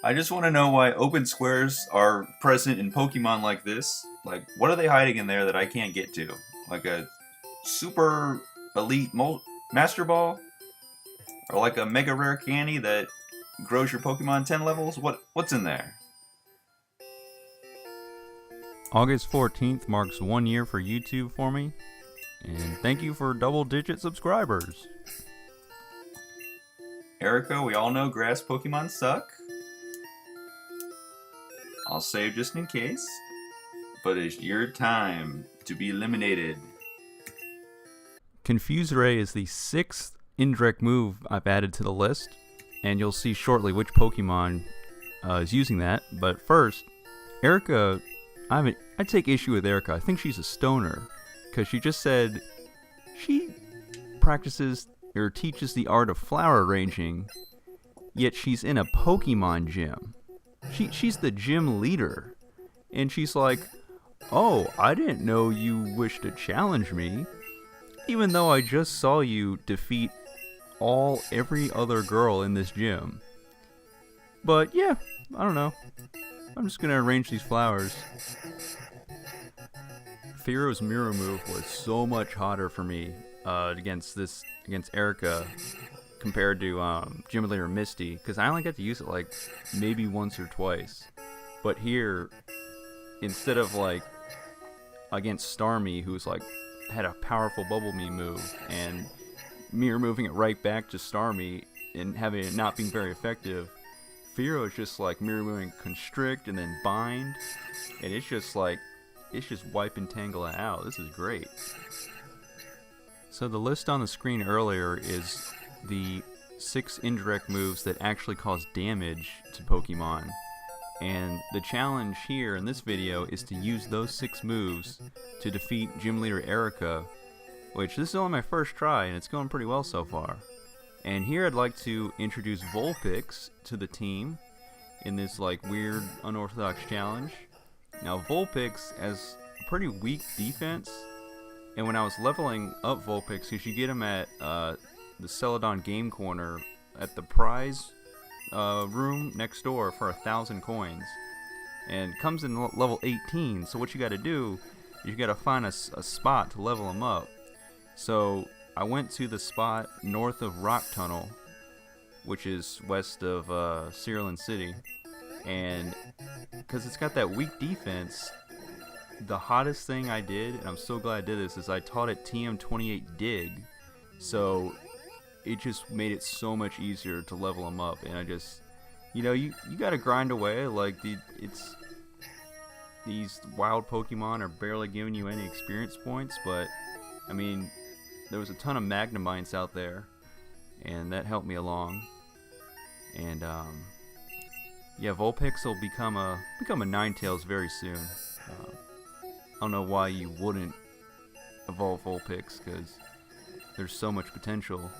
I just want to know why open squares are present in Pokemon like this. Like, what are they hiding in there that I can't get to? Like a super elite Master Ball? Or like a mega rare candy that grows your Pokemon 10 levels? What's in there? August 14th marks 1 year for YouTube for me, and thank you for double-digit subscribers. Erika, we all know grass Pokemon suck. I'll save just in case. But it's your time to be eliminated. Confuse Ray is the 6th indirect move I've added to the list, and you'll see shortly which Pokemon is using that. But first, Erika, I take issue with Erika. I think she's a stoner, because she just said she practices or teaches the art of flower arranging, yet she's in a Pokemon gym. She's the gym leader, and she's like, "Oh, I didn't know you wished to challenge me, even though I just saw you defeat every other girl in this gym." But yeah, I don't know. I'm just gonna arrange these flowers. Thero's mirror move was so much hotter for me against Erika compared to Gym Leader Misty, because I only got to use it like maybe once or twice. But here, instead of like against Starmie, who's like had a powerful Bubble Me move and mirror moving it right back to Starmie and having it not being very effective, Thero is just like mirror moving Constrict and then Bind, and it's just wipe and tangle it out. This is great. So the list on the screen earlier is the 6 indirect moves that actually cause damage to Pokemon. And the challenge here in this video is to use those 6 moves to defeat Gym Leader Erika, which this is only my first try and it's going pretty well so far. And here I'd like to introduce Vulpix to the team in this like weird unorthodox challenge. Now Vulpix has a pretty weak defense, and when I was leveling up Vulpix, because you get him at the Celadon Game Corner at the prize room next door for 1,000 coins, and comes in level 18. So what you got to do is you got to find a spot to level him up. So I went to the spot north of Rock Tunnel, which is west of Cerulean City, and because it's got that weak defense, the hottest thing I did, and I'm so glad I did this, is I taught it TM28 Dig. So it just made it so much easier to level them up, and I just, you gotta grind away. Like these wild Pokemon are barely giving you any experience points, but I mean, there was a ton of Magnemites out there, and that helped me along. And yeah, Vulpix will become a Ninetales very soon. I don't know why you wouldn't evolve Vulpix, because there's so much potential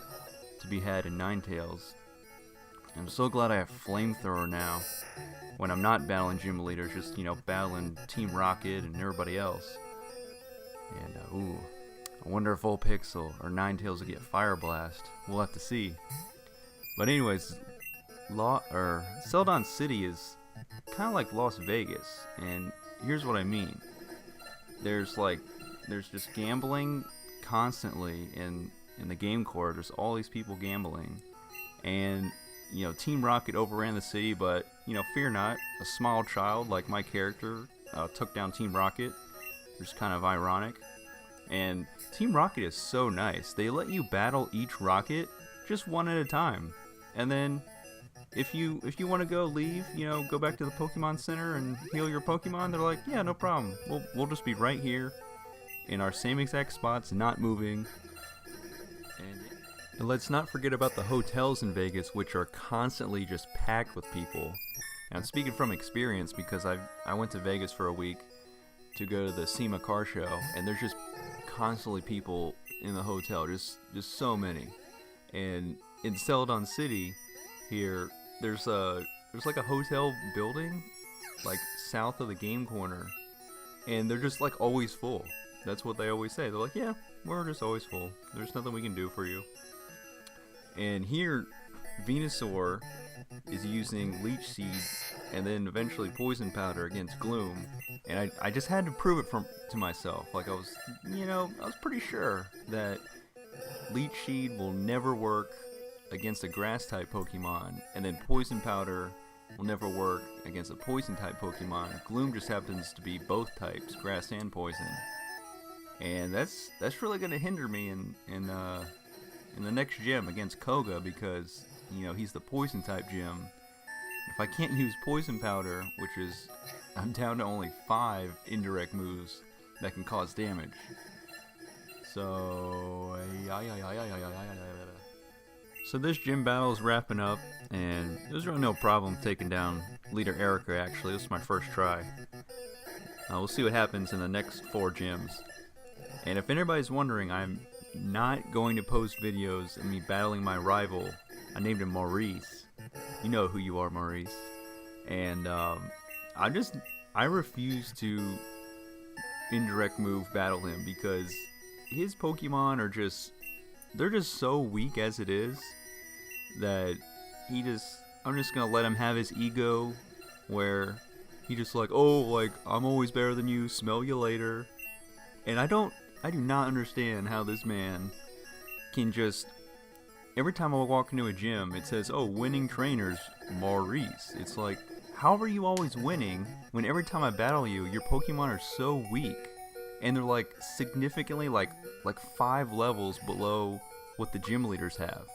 to be had in Ninetales. I'm so glad I have Flamethrower now, when I'm not battling gym leaders, just battling Team Rocket and everybody else. And I wonder if Vulpix or Ninetales will get Fire Blast. We'll have to see. But anyways, Celadon City is kind of like Las Vegas, and here's what I mean. There's just gambling constantly in the game court. There's all these people gambling, and Team Rocket overran the city, but fear not, a small child like my character took down Team Rocket, which is kind of ironic. And Team Rocket is so nice. They let you battle each rocket just one at a time, and then if you want to leave, go back to the Pokemon Center and heal your Pokemon, they're like, yeah, no problem. We'll just be right here in our same exact spots, not moving. And let's not forget about the hotels in Vegas, which are constantly just packed with people. And I'm speaking from experience, because I went to Vegas for a week to go to the SEMA car show, and there's just constantly people in the hotel, just so many. And in Celadon City here, there's like a hotel building like south of the game corner, and they're just like always full. That's what they always say. They're like, yeah, we're just always full. There's nothing we can do for you. And here, Venusaur is using Leech Seed and then eventually Poison Powder against Gloom, and I just had to prove it to myself. Like I was pretty sure that Leech Seed will never work against a Grass-type Pokemon, and then Poison Powder will never work against a Poison-type Pokemon. Gloom just happens to be both types, Grass and Poison, and that's really going to hinder me in the next gym against Koga because he's the Poison-type gym. If I can't use Poison Powder, which is I'm down to only 5 indirect moves that can cause damage. So this gym battle is wrapping up, and it was really no problem taking down leader Erika. Actually, this was my first try. We'll see what happens in the next 4 gyms. And if anybody's wondering, I'm not going to post videos of me battling my rival. I named him Maurice. You know who you are, Maurice. And I refuse to indirect move battle him because his Pokemon are they're just so weak as it is that I'm just gonna let him have his ego where he just like, oh, like I'm always better than you, smell you later. And I do not understand how this man can just, every time I walk into a gym it says, oh, winning trainers Maurice. It's like, how are you always winning when every time I battle you your Pokemon are so weak and they're like significantly like 5 levels below what the gym leaders have?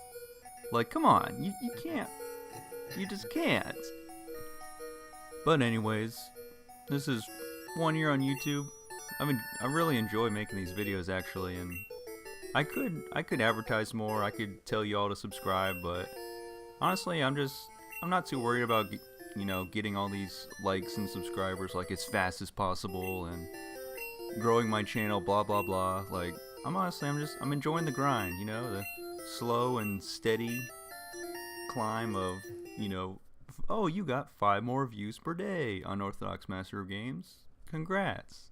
Like, come on, you can't. You just can't. But anyways, this is 1 year on YouTube. I really enjoy making these videos actually, and I could advertise more. I could tell you all to subscribe, but honestly, I'm not too worried about getting all these likes and subscribers like as fast as possible and growing my channel, blah blah blah. Like, I'm enjoying the grind, the slow and steady climb of, oh, you got 5 more views per day on Orthodox Master of Games. Congrats.